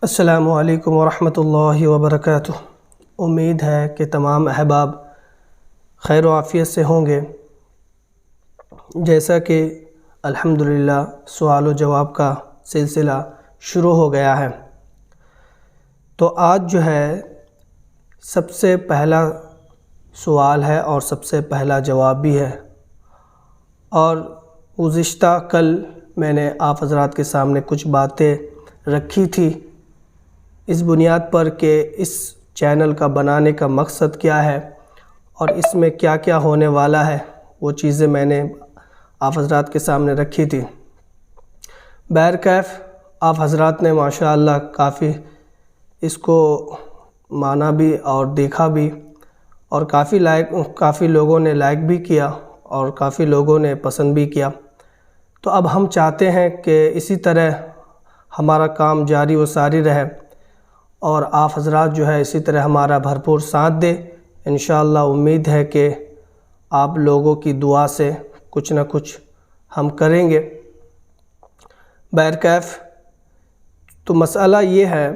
السلام علیکم ورحمۃ اللہ وبرکاتہ۔ امید ہے کہ تمام احباب خیر و عافیت سے ہوں گے۔ جیسا کہ الحمدللہ سوال و جواب کا سلسلہ شروع ہو گیا ہے، تو آج جو ہے سب سے پہلا سوال ہے اور سب سے پہلا جواب بھی ہے، اور گزشتہ کل میں نے آپ حضرات کے سامنے کچھ باتیں رکھی تھی اس بنیاد پر کہ اس چینل کا بنانے کا مقصد کیا ہے اور اس میں کیا کیا ہونے والا ہے، وہ چیزیں میں نے آپ حضرات کے سامنے رکھی تھی۔ بہرکیف آپ حضرات نے ماشاءاللہ کافی اس کو مانا بھی اور دیکھا بھی، اور کافی لوگوں نے لائک بھی کیا اور کافی لوگوں نے پسند بھی کیا۔ تو اب ہم چاہتے ہیں کہ اسی طرح ہمارا کام جاری و ساری رہے، اور آپ حضرات جو ہے اسی طرح ہمارا بھرپور ساتھ دے۔ انشاءاللہ امید ہے کہ آپ لوگوں کی دعا سے کچھ نہ کچھ ہم کریں گے۔ بہرکیف تو مسئلہ یہ ہے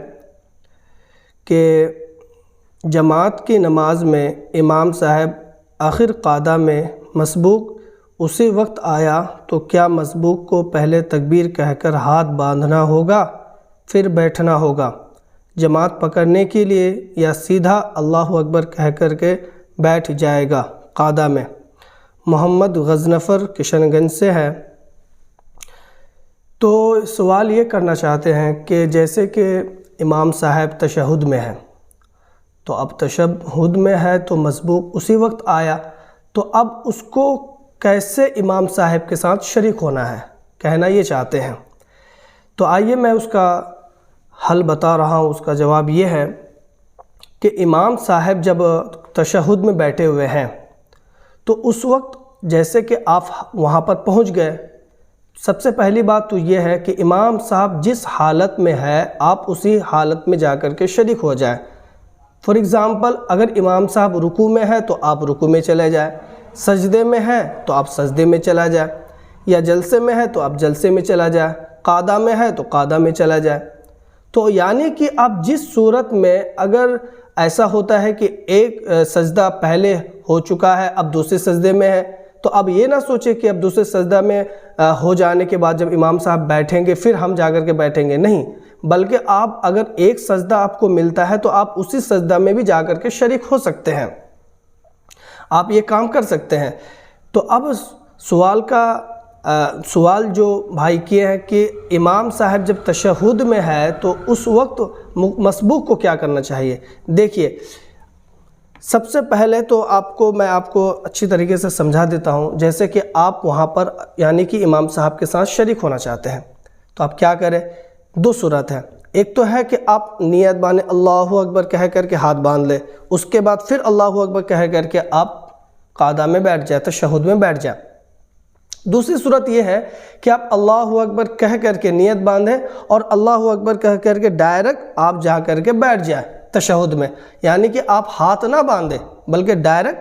کہ جماعت کی نماز میں امام صاحب آخر قعدہ میں مسبوق اسی وقت آیا تو کیا مسبوق کو پہلے تکبیر کہہ کر ہاتھ باندھنا ہوگا پھر بیٹھنا ہوگا جماعت پکڑنے کے لیے، یا سیدھا اللہ اکبر کہہ کر کے بیٹھ جائے گا قعدہ میں؟ محمد غزنفر کشن گنج سے ہے۔ تو سوال یہ کرنا چاہتے ہیں کہ جیسے کہ امام صاحب تشہد میں ہیں، تو اب تشہد میں ہے تو مسبوق اسی وقت آیا، تو اب اس کو کیسے امام صاحب کے ساتھ شریک ہونا ہے، کہنا یہ چاہتے ہیں۔ تو آئیے میں اس کا حل بتا رہا ہوں۔ اس کا جواب یہ ہے کہ امام صاحب جب تشہد میں بیٹھے ہوئے ہیں تو اس وقت جیسے کہ آپ وہاں پر پہنچ گئے، سب سے پہلی بات تو یہ ہے کہ امام صاحب جس حالت میں ہے آپ اسی حالت میں جا کر کے شریک ہو جائیں۔ فار ایگزامپل، اگر امام صاحب رکوع میں ہے تو آپ رکوع میں چلے جائیں، سجدے میں ہے تو آپ سجدے میں چلا جائیں، یا جلسے میں ہے تو آپ جلسے میں چلا جائیں، قعدہ میں ہے تو قعدہ میں چلا جائیں۔ تو یعنی کہ اب جس صورت میں اگر ایسا ہوتا ہے کہ ایک سجدہ پہلے ہو چکا ہے اب دوسرے سجدے میں ہے، تو اب یہ نہ سوچے کہ اب دوسرے سجدہ میں ہو جانے کے بعد جب امام صاحب بیٹھیں گے پھر ہم جا کر کے بیٹھیں گے، نہیں، بلکہ آپ اگر ایک سجدہ آپ کو ملتا ہے تو آپ اسی سجدہ میں بھی جا کر کے شریک ہو سکتے ہیں، آپ یہ کام کر سکتے ہیں۔ تو اب سوال جو بھائی کیے ہیں کہ امام صاحب جب تشہد میں ہے تو اس وقت مسبوق کو کیا کرنا چاہیے؟ دیکھیے، سب سے پہلے تو میں آپ کو اچھی طریقے سے سمجھا دیتا ہوں۔ جیسے کہ آپ وہاں پر یعنی کہ امام صاحب کے ساتھ شریک ہونا چاہتے ہیں، تو آپ کیا کریں؟ دو صورت ہے۔ ایک تو ہے کہ آپ نیت باندھیں، اللہ اکبر کہہ کر کے ہاتھ باندھ لیں، اس کے بعد پھر اللہ اکبر کہہ کر کے آپ قعدہ میں بیٹھ جائیں، تشہد میں بیٹھ جائیں۔ دوسری صورت یہ ہے کہ آپ اللہ اکبر کہہ کر کے نیت باندھیں اور اللہ اکبر کہہ کر کے ڈائریکٹ آپ جا کر کے بیٹھ جائیں تشہد میں، یعنی کہ آپ ہاتھ نہ باندھیں بلکہ ڈائریکٹ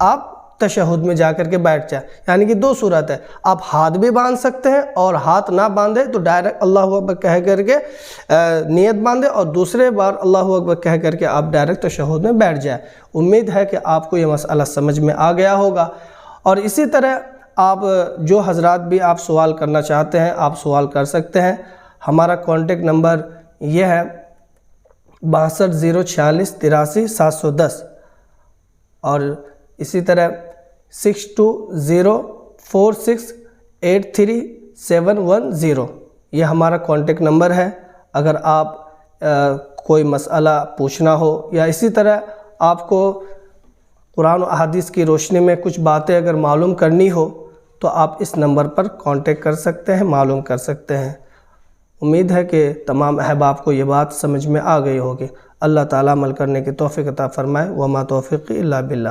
آپ تشہد میں جا کر کے بیٹھ جائیں۔ یعنی کہ دو صورت ہے، آپ ہاتھ بھی باندھ سکتے ہیں اور ہاتھ نہ باندھیں تو ڈائریکٹ اللہ اکبر کہہ کر کے نیت باندھیں اور دوسرے بار اللہ اکبر کہہ کر کے آپ ڈائریکٹ تشہد میں بیٹھ جائیں۔ امید ہے کہ آپ کو یہ مسئلہ سمجھ میں آ گیا ہوگا۔ اور اسی طرح آپ جو حضرات بھی آپ سوال کرنا چاہتے ہیں آپ سوال کر سکتے ہیں۔ ہمارا کانٹیکٹ نمبر یہ ہے 6204638710، اور اسی طرح 6204683710، یہ ہمارا کانٹیکٹ نمبر ہے۔ اگر آپ کوئی مسئلہ پوچھنا ہو یا اسی طرح آپ کو قرآن و احادیث کی روشنی میں کچھ باتیں اگر معلوم کرنی ہو تو آپ اس نمبر پر کانٹیکٹ کر سکتے ہیں، معلوم کر سکتے ہیں۔ امید ہے کہ تمام احباب کو یہ بات سمجھ میں آ گئی ہوگی۔ اللہ تعالیٰ عمل کرنے کی توفیق عطا فرمائے۔ وما توفیقی الا باللہ۔